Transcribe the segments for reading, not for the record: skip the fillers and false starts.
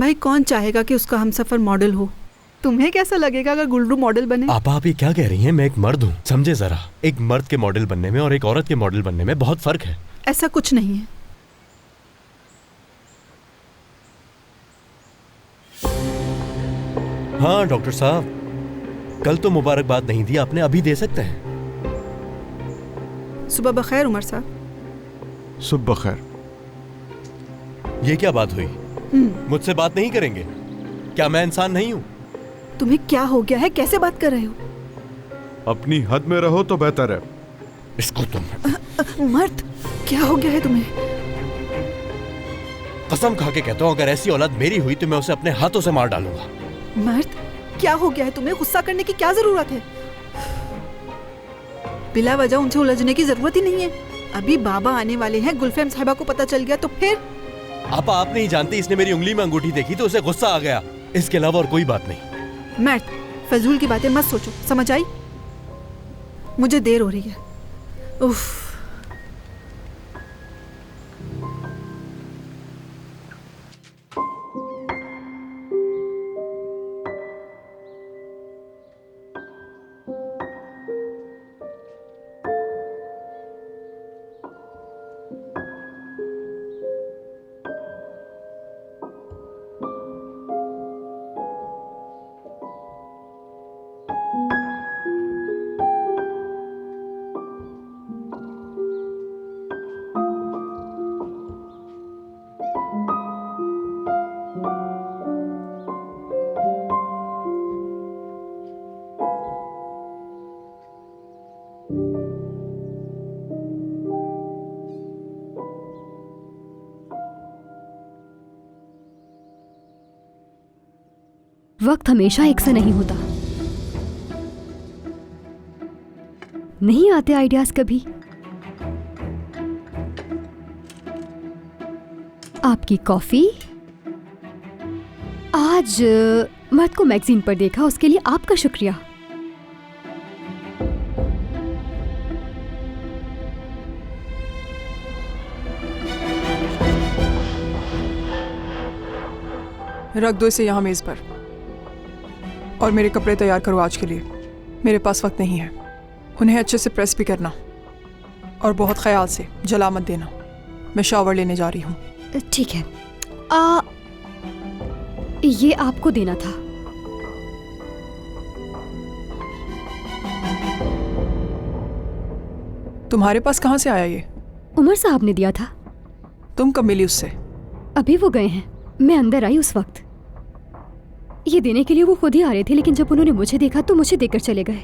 भाई कौन चाहेगा कि उसका हमसफर मॉडल हो? तुम्हें कैसा लगेगा अगर गुल्लू मॉडल बने? आप ये क्या कह रही हैं? मैं एक मर्द हूँ, समझे जरा। एक मर्द के मॉडल बनने में और एक औरत के मॉडल बनने में बहुत फर्क है। ऐसा कुछ नहीं है। हाँ डॉक्टर साहब, कल तो मुबारकबाद नहीं दी आपने, अभी दे सकते हैं। सुबह बखैर उमर साहब। सुबह खैर। ये क्या बात हुई? मुझसे बात नहीं करेंगे? क्या मैं इंसान नहीं हूँ? तुम्हें क्या हो गया है? कैसे बात कर रहे हो? अपनी हद में रहो तो बेहतर है। इसको तुम मर्द, क्या हो गया है तुम्हें? कसम खा के कहता हूँ, अगर ऐसी औलाद मेरी हुई तो मैं उसे अपने हाथों से मार डालूंगा। मर्द, क्या हो गया है तुम्हें? गुस्सा करने की क्या जरूरत है? बिला वजह उनसे उलझने की जरूरत ही नहीं है। अभी बाबा आने वाले हैं, गुलफेम साहिबा को पता चल गया तो फिर? आप नहीं जानती, इसने मेरी उंगली में अंगूठी देखी तो उसे गुस्सा आ गया, इसके अलावा और कोई बात नहीं। मर्द, फजूल की बातें मत सोचो, समझ आई? मुझे देर हो रही है। उफ। वक्त हमेशा एक सा नहीं होता, नहीं आते आइडियाज कभी। आपकी कॉफी। आज मर्द को मैगजीन पर देखा, उसके लिए आपका शुक्रिया। रख दो इसे यहाँ मेज पर और मेरे कपड़े तैयार करो आज के लिए। मेरे पास वक्त नहीं है। उन्हें अच्छे से प्रेस भी करना और बहुत ख्याल से जला मत देना। मैं शावर लेने जा रही हूँ। ठीक है। ये आपको देना था। तुम्हारे पास कहाँ से आया ये? उमर साहब ने दिया था। तुम कब मिली उससे? अभी वो गए हैं, मैं अंदर आई उस वक्त। ये देने के लिए वो खुद ही आ रहे थे, लेकिन जब उन्होंने मुझे देखा तो मुझे देकर चले गए।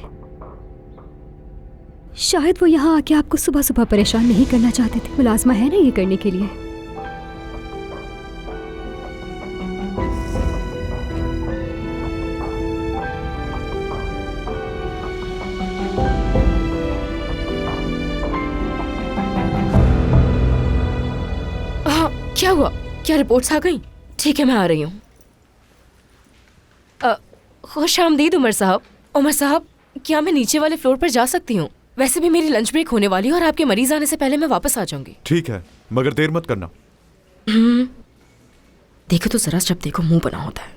शायद वो यहाँ आके आपको सुबह सुबह परेशान नहीं करना चाहते थे। मुलाजमा है ना ये करने के लिए। क्या हुआ? क्या रिपोर्ट्स आ गई? ठीक है, मैं आ रही हूँ। खुश आमदीद उमर साहब। उमर साहब, क्या मैं नीचे वाले फ्लोर पर जा सकती हूँ? वैसे भी मेरी लंच ब्रेक होने वाली है और आपके मरीज आने से पहले मैं वापस आ जाऊंगी। ठीक है, मगर देर मत करना। देखो तो जरा, जब देखो मुंह बना होता है।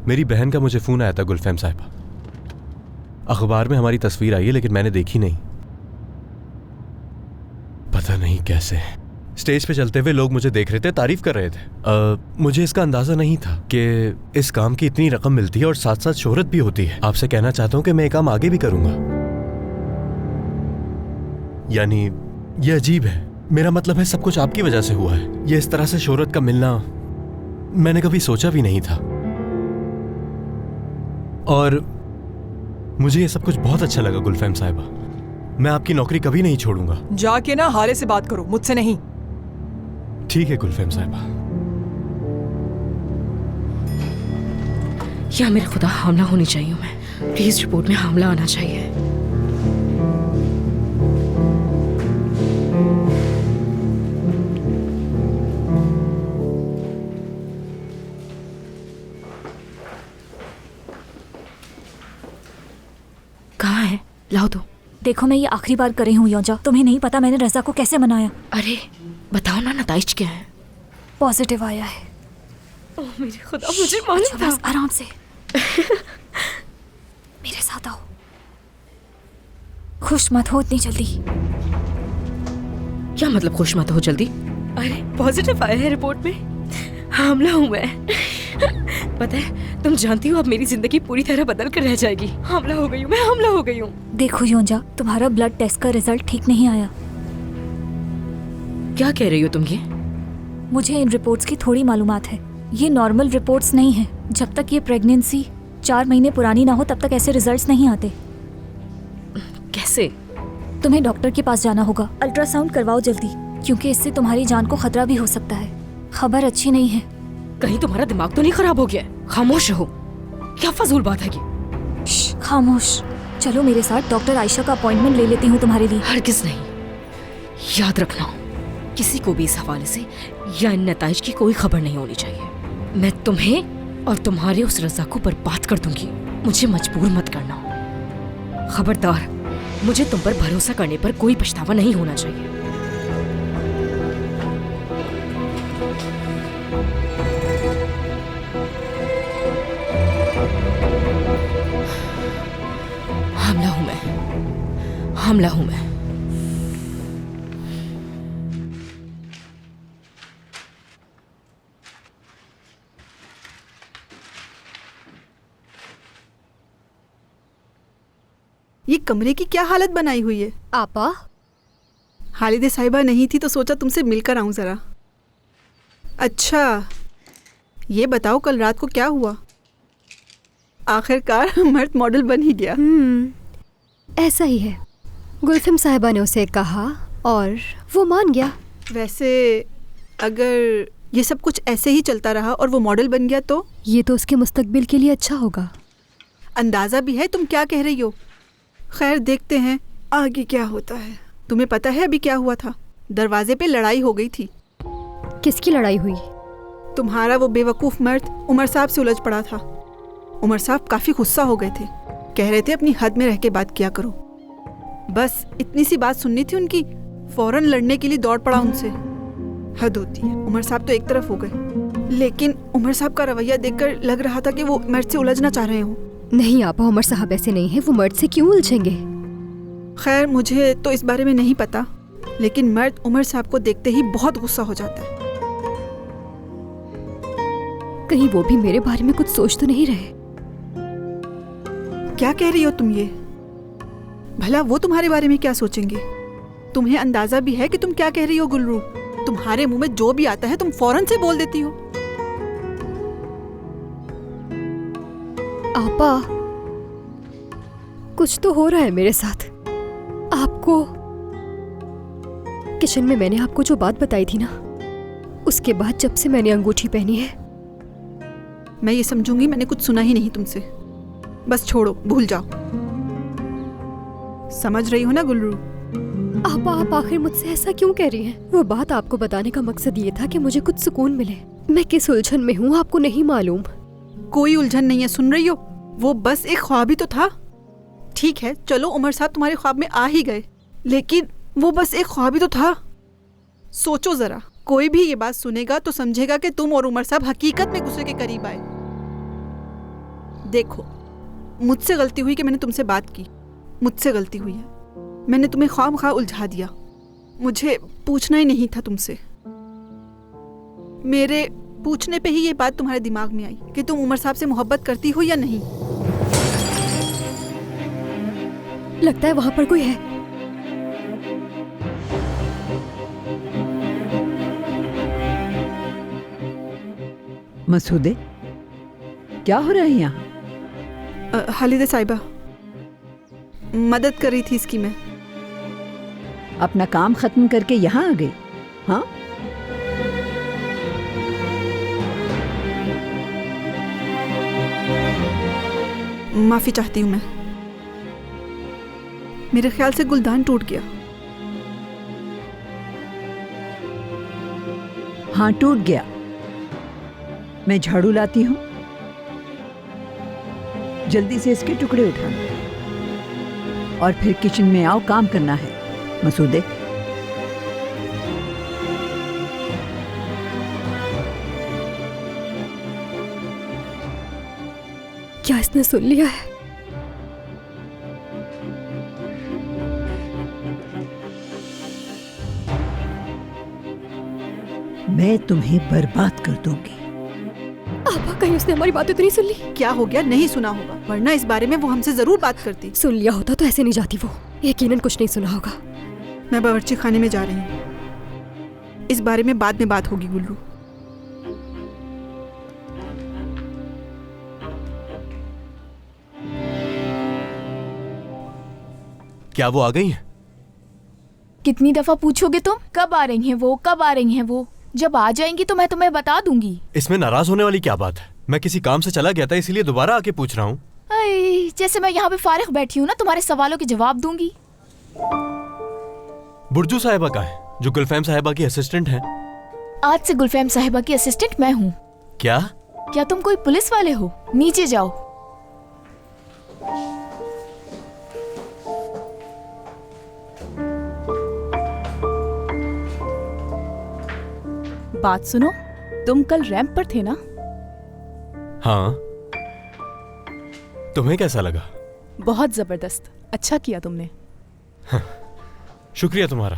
मेरी बहन का मुझे फोन आया था गुलफेम साहिबा। अखबार में हमारी तस्वीर आई है लेकिन मैंने देखी नहीं, पता नहीं कैसे। स्टेज पे चलते हुए लोग मुझे देख रहे थे, तारीफ कर रहे थे। मुझे इसका अंदाजा नहीं था कि इस काम की इतनी रकम मिलती है और साथ साथ शोहरत भी होती है। आपसे कहना चाहता हूं कि मैं ये काम आगे भी करूंगा। यानी ये अजीब है, मेरा मतलब है सब कुछ आपकी वजह से हुआ है। ये इस तरह से शोहरत का मिलना मैंने कभी सोचा भी नहीं था और मुझे ये सब कुछ बहुत अच्छा लगा गुलफेम साहिबा। मैं आपकी नौकरी कभी नहीं छोड़ूंगा। जाके ना हाले से बात करो, मुझसे नहीं। ठीक है गुलफेम साहिबा। या मेरे खुदा, हामला होनी चाहिए मैं। प्लीज रिपोर्ट में हामला आना चाहिए। कहाँ है? लाओ दो। देखो मैं ये आखिरी बार कर रही हूँ योंजा, तुम्हें नहीं पता मैंने रजा को कैसे मनाया। अरे बताओ ना, नताइज क्या है? पॉजिटिव आया है। ओह मेरे खुदा, मुझे मालूम था। बस आराम से मेरे साथ आओ। खुश मत हो इतनी जल्दी। क्या मतलब खुश मत हो जल्दी? अरे पॉजिटिव आया है रिपोर्ट में। हामला हूँ मैं। पता है, तुम जानती हो अब मेरी जिंदगी पूरी तरह बदल कर रह जाएगी। हामला हो गई हूँ मैं, हामला हो गई हूँ। देखो योंजा, तुम्हारा ब्लड टेस्ट का रिजल्ट ठीक नहीं आया। क्या कह रही हो तुम ये? मुझे इन रिपोर्ट्स की थोड़ी मालूमात है। ये नॉर्मल रिपोर्ट्स नहीं है। जब तक ये प्रेगनेंसी 4 महीने पुरानी ना हो तब तक ऐसे रिजल्ट्स नहीं आते। कैसे? तुम्हें डॉक्टर के पास जाना होगा। अल्ट्रासाउंड करवाओ जल्दी, क्योंकि इससे तुम्हारी जान को खतरा भी हो सकता है। खबर अच्छी नहीं है। कहीं तुम्हारा दिमाग तो नहीं खराब हो गया? खामोश रहो। क्या फजूल बात है ये? खामोश। चलो मेरे साथ, डॉक्टर आयशा का अपॉइंटमेंट ले लेती हूँ तुम्हारे लिए। हरगिज नहीं। याद रखना, किसी को भी इस हवाले से या इन नताइज की कोई खबर नहीं होनी चाहिए। मैं तुम्हें और तुम्हारे उस रजा को बर्बाद कर दूंगी। मुझे मजबूर मत करना। खबरदार, मुझे तुम पर भरोसा करने पर कोई पछतावा नहीं होना चाहिए। हामला हूं मैं, हामला हूं मैं। ये कमरे की क्या हालत बनाई हुई है? आपा, हालिदे साहिबा नहीं थी तो सोचा तुमसे मिलकर आऊं जरा। अच्छा, ये बताओ कल रात को क्या हुआ? आखिरकार मर्द मॉडल बन ही गया। ऐसा ही है। गुलफिम साहिबा ने उसे कहा और वो मान गया। वैसे अगर ये सब कुछ ऐसे ही चलता रहा और वो मॉडल बन गया तो? ये तो उसके मुस्तकबिल के लिए अच्छा होगा। अंदाज़ा भी है तुम क्या कह रही हो। खैर देखते हैं आगे क्या होता है। तुम्हें पता है अभी क्या हुआ था? दरवाजे पे लड़ाई हो गई थी। किसकी लड़ाई हुई? तुम्हारा वो बेवकूफ़ मर्द उमर साहब से उलझ पड़ा था। उमर साहब काफ़ी गुस्सा हो गए थे। कह रहे थे अपनी हद में रह के बात किया करो। बस इतनी सी बात सुननी थी उनकी, फौरन लड़ने के लिए दौड़ पड़ा उनसे। हद होती है। उमर साहब तो एक तरफ हो गए, लेकिन उमर साहब का रवैया देखकर लग रहा था कि वो मर्द से उलझना चाह रहे हों। नहीं आपा, उमर साहब ऐसे नहीं है। वो मर्द से क्यों उलझेंगे? खैर मुझे तो इस बारे में नहीं पता, लेकिन मर्द उमर साहब को देखते ही बहुत गुस्सा हो जाता है। कहीं वो भी मेरे बारे में कुछ सोच तो नहीं रहे? क्या कह रही हो तुम ये? भला वो तुम्हारे बारे में क्या सोचेंगे? तुम्हें अंदाजा भी है कि तुम क्या कह रही हो गुलरू? तुम्हारे मुंह में जो भी आता है तुम फौरन से बोल देती हो। आपा, कुछ तो हो रहा है मेरे साथ। आपको किचन में मैंने आपको जो बात बताई थी ना, उसके बाद जब से मैंने अंगूठी पहनी है, मैं ये समझूंगी मैंने कुछ सुना ही नहीं तुमसे। बस छोड़ो, भूल जाओ। समझ रही हो ना गुलरू? आपा, आप आखिर मुझसे ऐसा क्यों कह रही हैं? वो बात आपको बताने का मकसद ये था कि मुझे कुछ सुकून मिले। मैं किस उलझन में हूँ आपको नहीं मालूम। कोई उलझन नहीं है, सुन रही हो? वो बस एक ख्वाब ही तो था। ठीक है चलो, उमर साहब तुम्हारे ख्वाब में आ ही गए, लेकिन वो बस एक ख्वाब ही तो था। सोचो जरा, कोई भी ये बात सुनेगा तो समझेगा कि तुम और उमर साहब हकीकत में गुस्से के करीब आए। देखो, मुझसे गलती हुई कि मैंने तुमसे बात की। मुझसे गलती हुई है, मैंने तुम्हें ख्वामख्वाह उलझा दिया। मुझे पूछना ही नहीं था तुमसे। मेरे पूछने पे ही ये बात तुम्हारे दिमाग में आई कि तुम उमर साहब से मोहब्बत करती हो या नहीं। लगता है वहां पर कोई है। मसूदे, क्या हो रहा है यहाँ? हालिदे साहिबा, मदद कर रही थी इसकी। मैं अपना काम खत्म करके यहाँ आ गई? हाँ, माफी चाहती हूँ मैं। मेरे ख्याल से गुलदान टूट गया। हाँ टूट गया। मैं झाड़ू लाती हूँ, जल्दी से इसके टुकड़े उठाना। और फिर किचन में आओ, काम करना है। मसूदे, क्या इसने सुन लिया है? मैं तुम्हें बर्बाद कर दूंगी। आपा, कहीं उसने हमारी बातें तो नहीं सुन ली? क्या हो गया? नहीं सुना होगा, वरना इस बारे में वो हमसे जरूर बात करती। सुन लिया होता तो ऐसे नहीं जाती वो। यकीनन कुछ नहीं सुना होगा। मैं बावर्ची खाने में जा रही हूँ, इस बारे में बाद में बात होगी गुल्लू। क्या वो आ गई हैं? कितनी दफा पूछोगे तुम? कब आ रही हैं वो, कब आ रही हैं वो? जब आ जाएंगी तो मैं तुम्हें बता दूंगी। इसमें नाराज होने वाली क्या बात है? मैं किसी काम से चला गया था, इसलिए दोबारा आके पूछ रहा हूँ। जैसे मैं यहाँ पे फारिग बैठी हूँ ना, तुम्हारे सवालों के जवाब दूंगी। बुर्जू साहिबा कहाँ है, जो गुलफैम साहिबा की असिस्टेंट हैं? आज से गुलफैम साहिबा की असिस्टेंट मैं हूँ। क्या तुम कोई पुलिस वाले हो? नीचे जाओ। बात सुनो, तुम कल रैंप पर थे ना? हाँ। तुम्हें कैसा लगा? बहुत जबरदस्त, अच्छा किया तुमने। शुक्रिया तुम्हारा।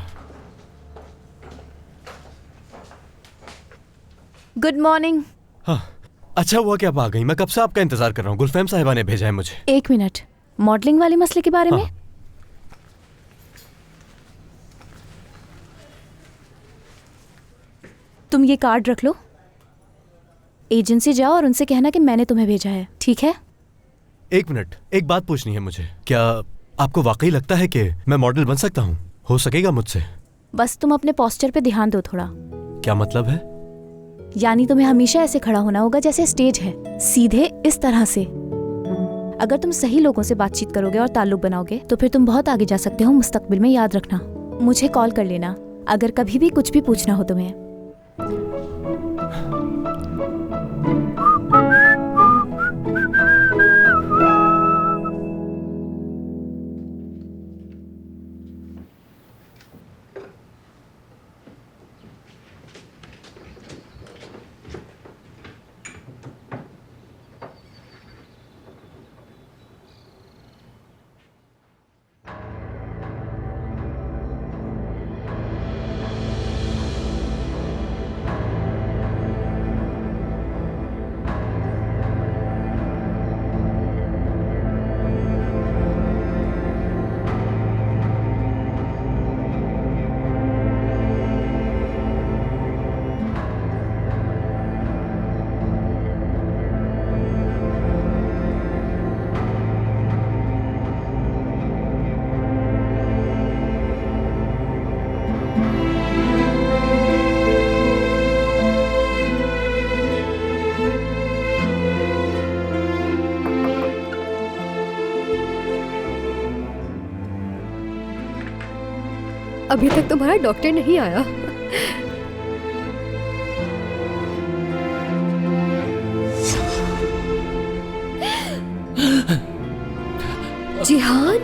Good morning. हाँ, अच्छा हुआ कि आप आ गई। मैं कब से आपका इंतजार कर रहा हूँ। गुलफैम साहिबा ने भेजा है मुझे। एक मिनट, मॉडलिंग वाले मसले के बारे में? तुम ये कार्ड रख लो, एजेंसी जाओ और उनसे कहना कि मैंने तुम्हें भेजा है, ठीक है? एक मिनट, एक बात पूछनी है मुझे। क्या आपको वाकई लगता है कि मैं मॉडल बन सकता हूँ? हो सकेगा मुझसे? बस तुम अपने पोस्चर पे ध्यान दो थोड़ा। क्या मतलब है? यानी तुम्हें हमेशा ऐसे खड़ा होना होगा जैसे स्टेज है, सीधे इस तरह से। अगर तुम सही लोगों से बातचीत करोगे और ताल्लुक बनाओगे तो फिर तुम बहुत आगे जा सकते हो मुस्तकबिल में। याद रखना, मुझे कॉल कर लेना अगर कभी भी कुछ भी पूछना हो तुम्हें। अभी तक तुम्हारा डॉक्टर नहीं आया। जिहान,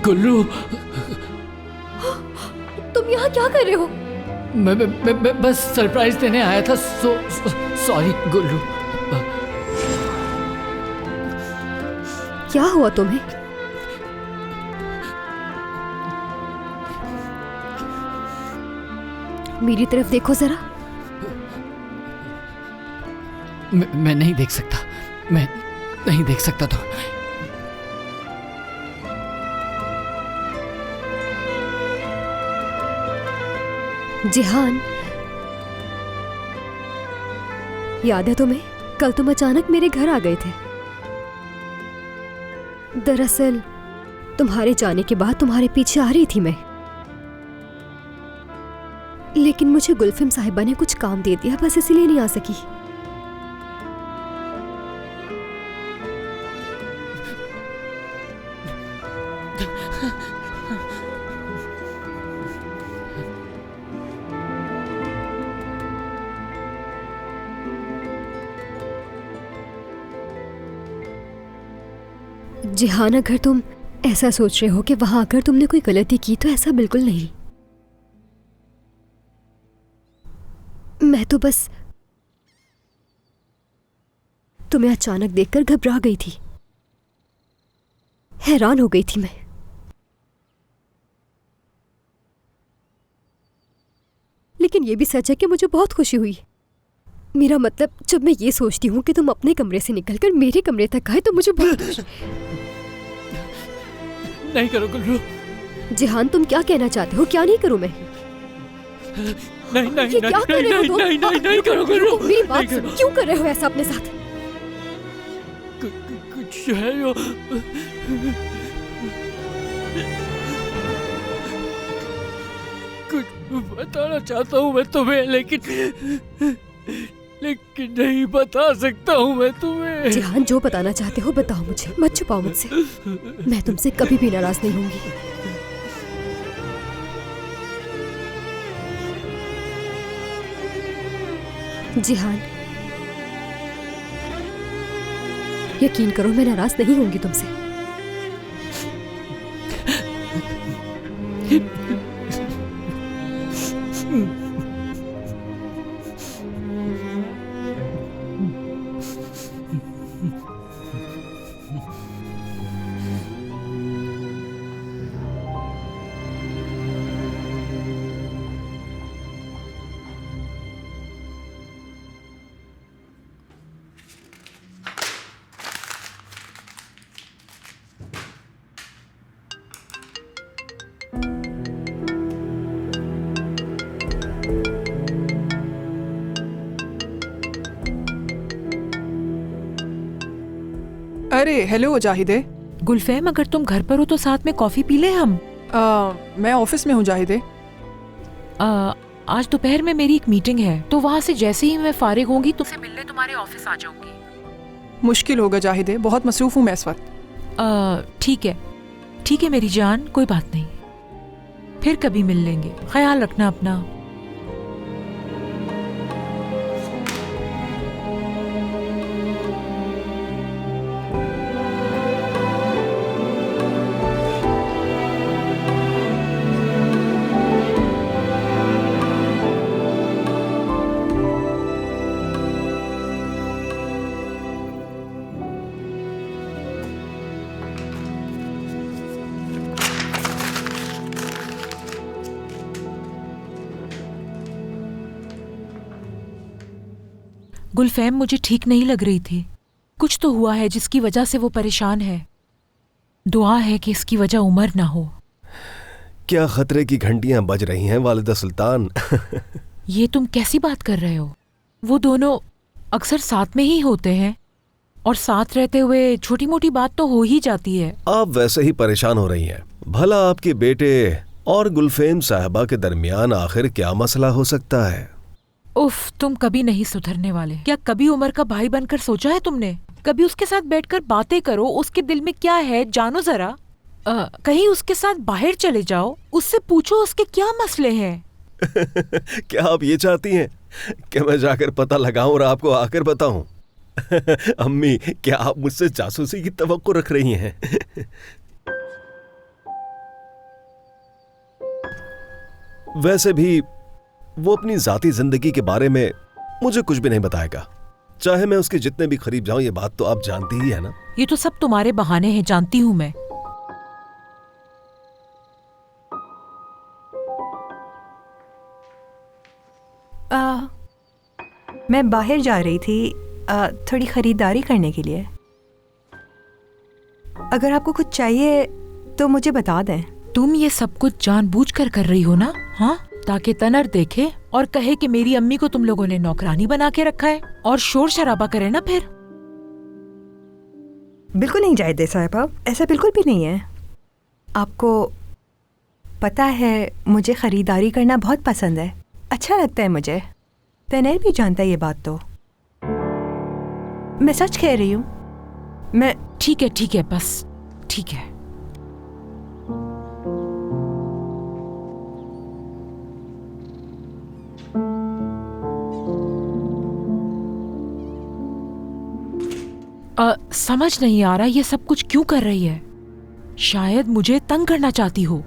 गुल्लू, तुम यहाँ क्या कर रहे हो? मैं बस सरप्राइज देने आया था। सॉरी गुल्लू। क्या हुआ तुम्हें? मेरी तरफ देखो जरा। मैं नहीं देख सकता, मैं नहीं देख सकता। तो जिहान, याद है तुम्हें? कल तुम अचानक मेरे घर आ गए थे। दरअसल तुम्हारे जाने के बाद तुम्हारे पीछे आ रही थी मैं, लेकिन मुझे गुलफिम साहिबा ने कुछ काम दे दिया, बस इसलिए नहीं आ सकी। जिहान, अगर तुम ऐसा सोच रहे हो कि वहां अगर तुमने कोई गलती की, तो ऐसा बिल्कुल नहीं। मैं तो बस तुम्हें अचानक देखकर घबरा गई थी, हैरान हो गई थी मैं। लेकिन यह भी सच है कि मुझे बहुत खुशी हुई। मेरा मतलब, जब मैं ये सोचती हूँ कि तुम अपने कमरे से निकलकर मेरे कमरे तक आए, तो मुझे बहुत नहीं करो गुल्लू। जिहान, तुम क्या कहना चाहते हो? क्या नहीं करूं मैं? नहीं नहीं ये क्या कर रहे हो तुम? नहीं करो गुल्लू। मेरी बात सुनो, क्यों कर रहे हो ऐसा अपने साथ? कुछ है यो। कुछ बताना चाहता हूँ मैं तुम्हें, लेकिन नहीं बता सकता हूँ मैं तुम्हें। जिहान, जो बताना चाहते हो बताओ मुझे, मत छुपाओ मुझसे। मैं तुमसे कभी भी नाराज नहीं होंगी। जिहान, यकीन करो, मैं नाराज नहीं होंगी तुमसे। अरे हेलो जाहिदे। गुलफैम, अगर तुम घर पर हो तो साथ में कॉफी पी ले हम। मैं ऑफिस में हूँ जाहिदे। आज दोपहर में मेरी एक मीटिंग है, तो वहाँ से जैसे ही मैं फारिग होंगी तुमसे मिलने तुम्हारे ऑफिस आ जाऊंगी। मुश्किल होगा जाहिदे, बहुत मसरूफ हूँ मैं इस वक्त। ठीक है मेरी जान, कोई बात नहीं, फिर कभी मिल लेंगे। ख्याल रखना अपना। गुलफैम, मुझे ठीक नहीं लग रही थी। कुछ तो हुआ है जिसकी वजह से वो परेशान है। दुआ है कि इसकी वजह उमर ना हो। क्या खतरे की घंटियां बज रही हैं वालिदा सुल्तान? ये तुम कैसी बात कर रहे हो? वो दोनों अक्सर साथ में ही होते हैं और साथ रहते हुए छोटी मोटी बात तो हो ही जाती है। आप वैसे ही परेशान हो रही हैं। भला आपके बेटे और गुलफेम साहबा के दरमियान आखिर क्या मसला हो सकता है? उफ, तुम कभी नहीं सुधरने वाले। क्या कभी उमर का भाई बनकर सोचा है तुमने? कभी उसके साथ बैठकर बातें करो, उसके दिल में क्या है जानो जरा। कहीं उसके साथ बाहर चले जाओ, उससे पूछो उसके क्या मसले हैं। क्या आप ये चाहती हैं कि मैं जाकर पता लगाऊं और आपको आकर बताऊं? अम्मी, क्या आप मुझसे जासूसी की तवक्को रख रही हैं? वैसे भी वो अपनी जाती जिंदगी के बारे में मुझे कुछ भी नहीं बताएगा। चाहे मैं उसके जितने भी करीब जाऊं, ये बात तो आप जानती ही है ना। ये तो सब तुम्हारे बहाने हैं, जानती हूं मैं। मैं बाहर जा रही थी थोड़ी खरीदारी करने के लिए। अगर आपको कुछ चाहिए तो मुझे बता दें। तुम ये सब कुछ जानबूझकर कर रही हो ना? हाँ, ताकि तनर देखे और कहे कि मेरी अम्मी को तुम लोगों ने नौकरानी बना के रखा है और शोर शराबा करे ना फिर। बिल्कुल नहीं जाहिद साहिबा, ऐसा बिल्कुल भी नहीं है। आपको पता है मुझे खरीदारी करना बहुत पसंद है, अच्छा लगता है मुझे। तनर भी जानता है ये बात। तो मैं सच कह रही हूँ। मैं ठीक है बस ठीक है। समझ नहीं आ रहा ये सब कुछ क्यों कर रही है। शायद मुझे तंग करना चाहती हो।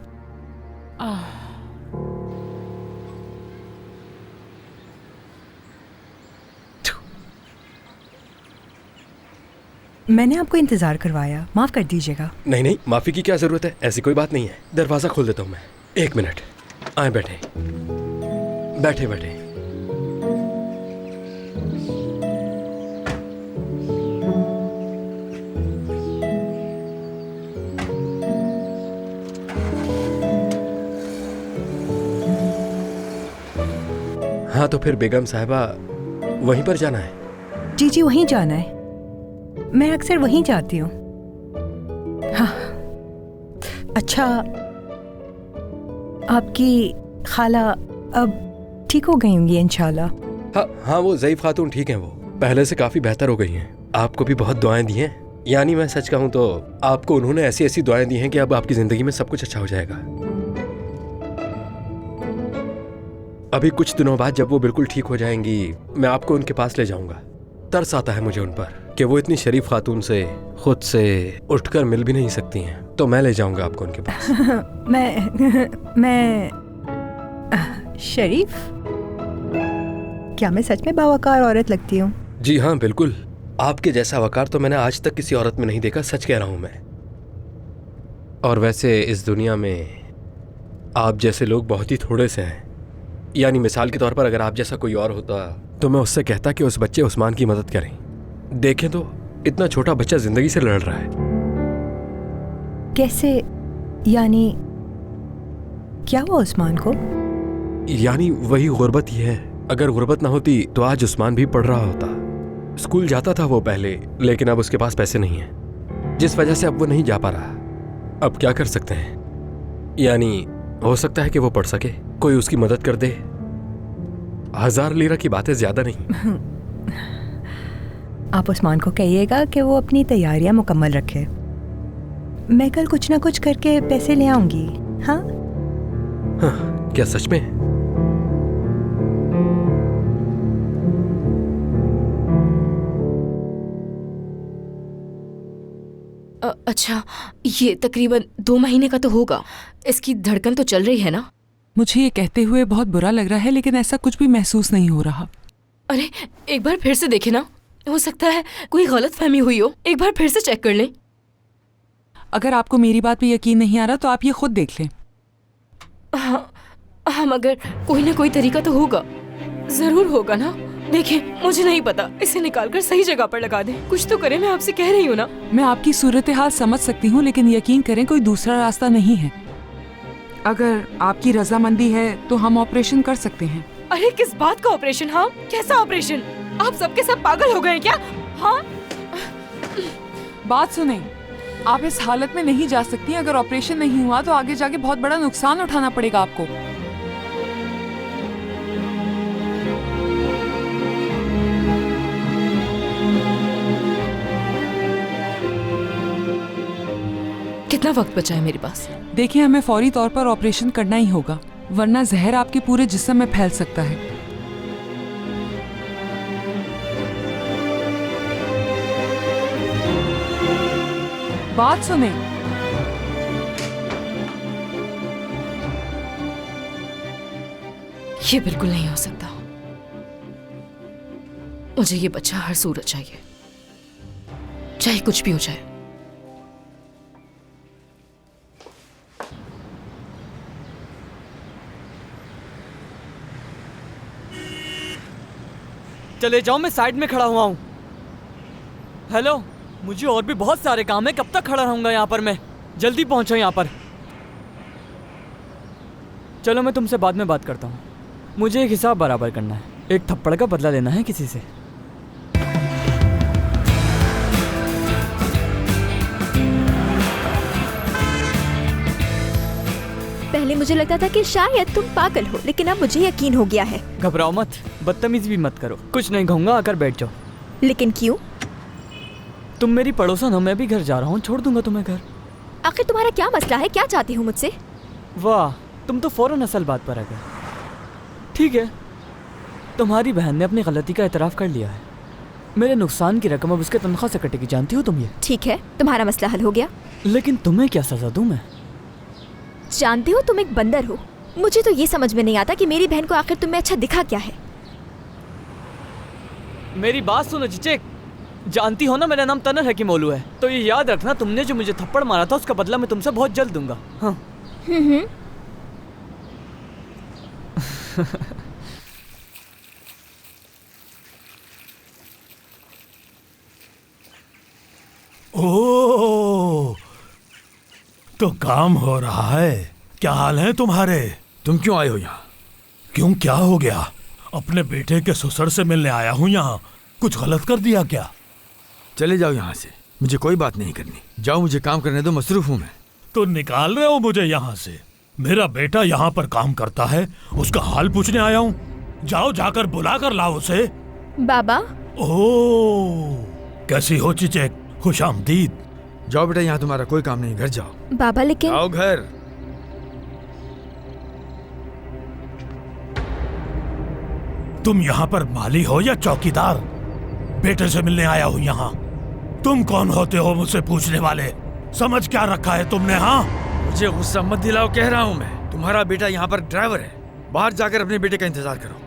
मैंने आपको इंतजार करवाया, माफ कर दीजिएगा। नहीं नहीं, माफी की क्या जरूरत है, ऐसी कोई बात नहीं है। दरवाजा खोल देता हूँ मैं। 1 मिनट, आए बैठे बैठे बैठे। हाँ तो फिर बेगम साहिबा वहीं पर जाना है? जी जी वहीं जाना है, मैं अक्सर वहीं जाती हूँ। हाँ अच्छा, आपकी खाला अब ठीक हो गई होंगी इंशाल्लाह? हाँ हाँ, वो ज़ईफ खातून ठीक हैं, वो पहले से काफ़ी बेहतर हो गई हैं। आपको भी बहुत दुआएं दी हैं, यानी मैं सच कहूँ तो आपको उन्होंने ऐसी ऐसी दुआएं दी हैं कि अब आपकी ज़िंदगी में सब कुछ अच्छा हो जाएगा। अभी कुछ दिनों बाद जब वो बिल्कुल ठीक हो जाएंगी मैं आपको उनके पास ले जाऊंगा। तरस आता है मुझे उन पर कि वो इतनी शरीफ खातून से खुद से उठकर मिल भी नहीं सकती हैं, तो मैं ले जाऊंगा आपको उनके पास। मैं शरीफ? क्या मैं सच में बावकार औरत लगती हूँ? जी हाँ बिल्कुल, आपके जैसा वकार तो मैंने आज तक किसी औरत में नहीं देखा, सच कह रहा हूँ मैं। और वैसे इस दुनिया में आप जैसे लोग बहुत ही थोड़े से हैं, यानी मिसाल के तौर पर अगर आप जैसा कोई और होता तो मैं उससे कहता कि उस बच्चे उस्मान की मदद करें। देखें तो इतना छोटा बच्चा जिंदगी से लड़ रहा है। कैसे? यानी क्या हुआ उस्मान को? यानी वही गुर्बत ही है। अगर गुर्बत ना होती तो आज उस्मान भी पढ़ रहा होता। स्कूल जाता था वो पहले, लेकिन अब उसके पास पैसे नहीं हैं, जिस वजह से अब वो नहीं जा पा रहा। अब क्या कर सकते हैं, यानी हो सकता है कि वो पढ़ सके, कोई उसकी मदद कर दे। 1000 लीरा की बातें ज्यादा नहीं। आप उस्मान को कहिएगा कि वो अपनी तैयारियां मुकम्मल रखे। मैं कल कुछ ना कुछ करके पैसे ले आऊंगी। हाँ हाँ, क्या सच में? अच्छा, ये तकरीबन 2 महीने का तो होगा। इसकी धड़कन तो चल रही है ना? मुझे ये कहते हुए बहुत बुरा लग रहा है, लेकिन ऐसा कुछ भी महसूस नहीं हो रहा। अरे एक बार फिर से देखे ना, हो सकता है कोई गलत फहमी हुई हो। एक बार फिर से चेक कर लें। अगर आपको मेरी बात पे यकीन नहीं आ रहा तो आप ये खुद देख लें। हाँ मगर कोई ना कोई तरीका तो होगा, जरूर होगा ना। देखें, मुझे नहीं पता, इसे निकालकर सही जगह पर लगा दें। कुछ तो करें, मैं आपसे कह रही हूँ ना। मैं आपकी सूरत हाल समझ सकती हूँ, लेकिन यकीन करें कोई दूसरा रास्ता नहीं है। अगर आपकी रजामंदी है तो हम ऑपरेशन कर सकते हैं। अरे किस बात का ऑपरेशन? हाँ, कैसा ऑपरेशन? आप सबके सब पागल हो गए क्या? हाँ, बात सुने, आप इस हालत में नहीं जा सकती। अगर ऑपरेशन नहीं हुआ तो आगे जाके बहुत बड़ा नुकसान उठाना पड़ेगा आपको। कितना वक्त बचा है मेरे पास? देखिए, हमें फौरी तौर पर ऑपरेशन करना ही होगा, वरना जहर आपके पूरे जिस्म में फैल सकता है। बात सुने, ये बिल्कुल नहीं हो सकता। मुझे ये बच्चा हर सूरत चाहिए, चाहे कुछ भी हो जाए। चले जाओ, मैं साइड में खड़ा हुआ हूँ। हेलो, मुझे और भी बहुत सारे काम है, कब तक खड़ा रहूंगा यहाँ पर मैं? जल्दी पहुँचो यहाँ पर। चलो मैं तुमसे बाद में बात करता हूँ। मुझे एक हिसाब बराबर करना है, एक थप्पड़ का बदला लेना है किसी से। पहले मुझे लगता था कि शायद तुम पागल हो, लेकिन अब मुझे यकीन हो गया है। घबराओ मत, बदतमीजी भी मत करो। कुछ नहीं कहूँगा, आकर बैठ जाओ। लेकिन क्यों? तुम मेरी पड़ोसन हो, मैं भी घर जा रहा हूँ, छोड़ दूंगा तुम्हें घर। आखिर तुम्हारा क्या मसला है? क्या चाहती हो मुझसे? वाह, तुम तो फौरन असल बात पर आ गए। ठीक है, तुम्हारी बहन ने अपनी गलती का एतराफ़ कर लिया है, मेरे नुकसान की रकम अब उसके तनख्वाह से कटेगी, जानती हो तुम ये? ठीक है, तुम्हारा मसला हल हो गया। लेकिन तुम्हें क्या सजा दूं मैं? जानते हो तुम एक बंदर हो। मुझे तो ये समझ में नहीं आता कि मेरी बहन को आखिर तुम्हें अच्छा दिखा क्या है। मेरी बात सुनो चिचेक, जानती हो ना मेरा नाम तनर हकीमोलू है, तो ये याद रखना तुमने जो मुझे थप्पड़ मारा था उसका बदला मैं तुमसे बहुत जल्द दूंगा। हाँ। ओह, तो काम हो रहा है। क्या हाल है तुम्हारे? तुम क्यों आए हो यहाँ? क्यों, क्या हो गया? अपने बेटे के ससुर से मिलने आया हूँ यहाँ। कुछ गलत कर दिया क्या? चले जाओ यहाँ से, मुझे कोई बात नहीं करनी। जाओ, मुझे काम करने दो, मसरूफ हूँ मैं। तो निकाल रहे हो मुझे यहाँ से? मेरा बेटा यहाँ पर काम करता है, उसका हाल पूछने आया हूँ। जाओ, जाकर बुला कर लाओ उसे। बाबा। ओह, कैसी हो चिचेक? खुशामदीद। जाओ बेटा, यहाँ तुम्हारा कोई काम नहीं, घर जाओ। बाबा लेकिन जाओ घर। तुम यहाँ पर माली हो या चौकीदार? बेटे से मिलने आया हूँ यहाँ। तुम कौन होते हो मुझसे पूछने वाले? समझ क्या रखा है तुमने? हाँ, मुझे गुस्सा मत दिलाओ, कह रहा हूँ मैं। तुम्हारा बेटा यहाँ पर ड्राइवर है, बाहर जाकर अपने बेटे का इंतजार करो।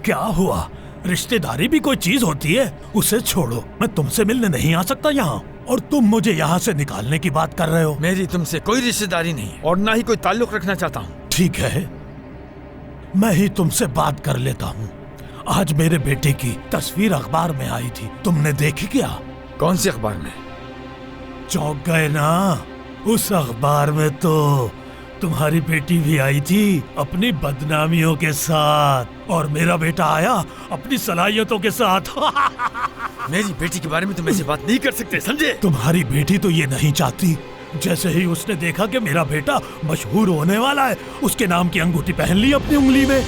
क्या हुआ? रिश्तेदारी भी कोई चीज होती है? उसे छोड़ो, मैं तुमसे मिलने नहीं आ सकता यहाँ, और तुम मुझे यहाँ से निकालने की बात कर रहे हो। मेरी तुमसे कोई रिश्तेदारी नहीं और ना ही कोई ताल्लुक रखना चाहता हूँ। ठीक है, मैं ही तुमसे बात कर लेता हूँ। आज मेरे बेटे की तस्वीर अखबार में आई थी, तुमने देखी क्या? कौन सी अखबार में? चौंक गए ना? उस अखबार में तो तुम्हारी बेटी भी आई थी अपनी बदनामियों के साथ, और मेरा बेटा आया अपनी सलाहियतों के साथ। मेरी बेटी के बारे में तुम ऐसी बात नहीं कर सकते, समझे? तुम्हारी बेटी तो ये नहीं चाहती। जैसे ही उसने देखा कि मेरा बेटा मशहूर होने वाला है, उसके नाम की अंगूठी पहन ली अपनी उंगली में।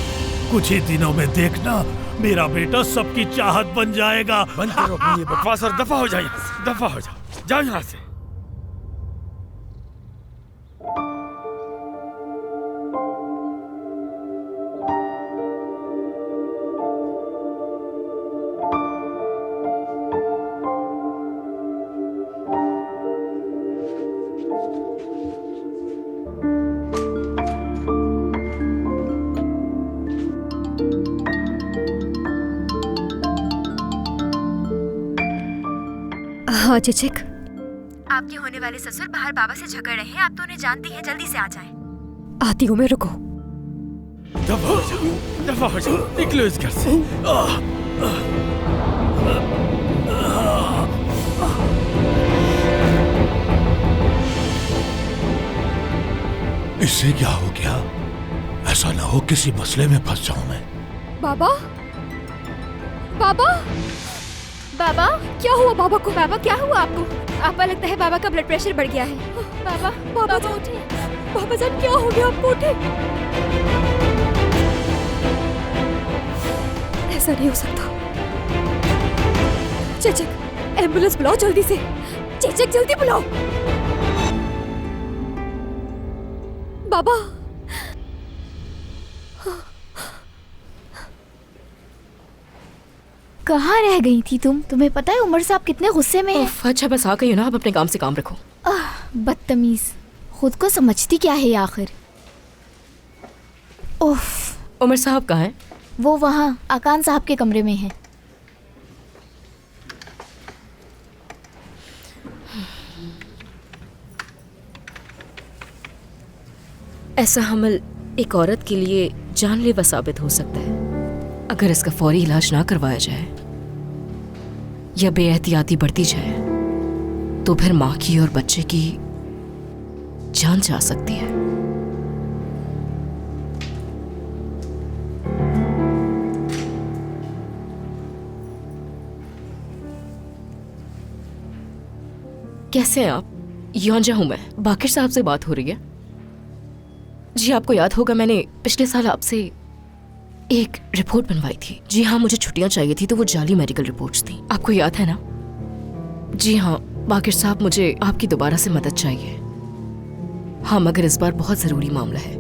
कुछ ही दिनों में देखना, मेरा बेटा सबकी चाहत बन जाएगा। बंद करो अपनी ये बकवास और दफा हो जाओ यहाँ से, दफा हो जाओ, जाओ यहाँ से। हाँ चिचिक। आपके होने वाले ससुर बाहर बाबा से झगड़ रहे हैं, आप तो उन्हें जानती हैं, जल्दी से आ जाएं। आती हूँ मैं, रुको। दफा हो जाओ, दफा हो जाओ, निकलो इस घर से। इससे क्या हो गया? ऐसा ना हो किसी मसले में फंस जाऊं मैं। बाबा, बाबा, बाबा, क्या हुआ बाबा को? बाबा क्या हुआ आपको? आपको लगता है बाबा का ब्लड प्रेशर बढ़ गया है। बाबा, बाबा उठे। बाबा जान, क्या हो गया आपको? उठे। ऐसा नहीं हो सकता। चेचक, एम्बुलेंस बुलाओ जल्दी से। चेचक, जल्दी बुलाओ। बाबा, कहाँ रह गई थी तुम? तुम्हें पता है उमर साहब कितने गुस्से में हैं? अच्छा बस आ गई हो ना, आप अपने काम से काम रखो। बदतमीज, खुद को समझती क्या है आखिर? उफ। उमर साहब कहाँ हैं? वो वहाँ अकान साहब के कमरे में हैं। ऐसा हमल एक औरत के लिए जानलेवा साबित हो सकता है अगर इसका फौरी इलाज ना करवाया जाए या बेएहतियाती बढ़ती जाए, तो फिर माँ की और बच्चे की जान जा सकती है। कैसे हैं आप? योंजा हूं मैं। बाकिर साहब से बात हो रही है? जी आपको याद होगा मैंने पिछले साल आपसे एक रिपोर्ट बनवाई थी। जी हाँ, मुझे छुट्टियां चाहिए थी तो वो जाली मेडिकल रिपोर्ट्स थी। आपको याद है ना? जी हाँ बाकिर साहब, मुझे आपकी दोबारा से मदद चाहिए। हाँ, मगर इस बार बहुत जरूरी मामला है।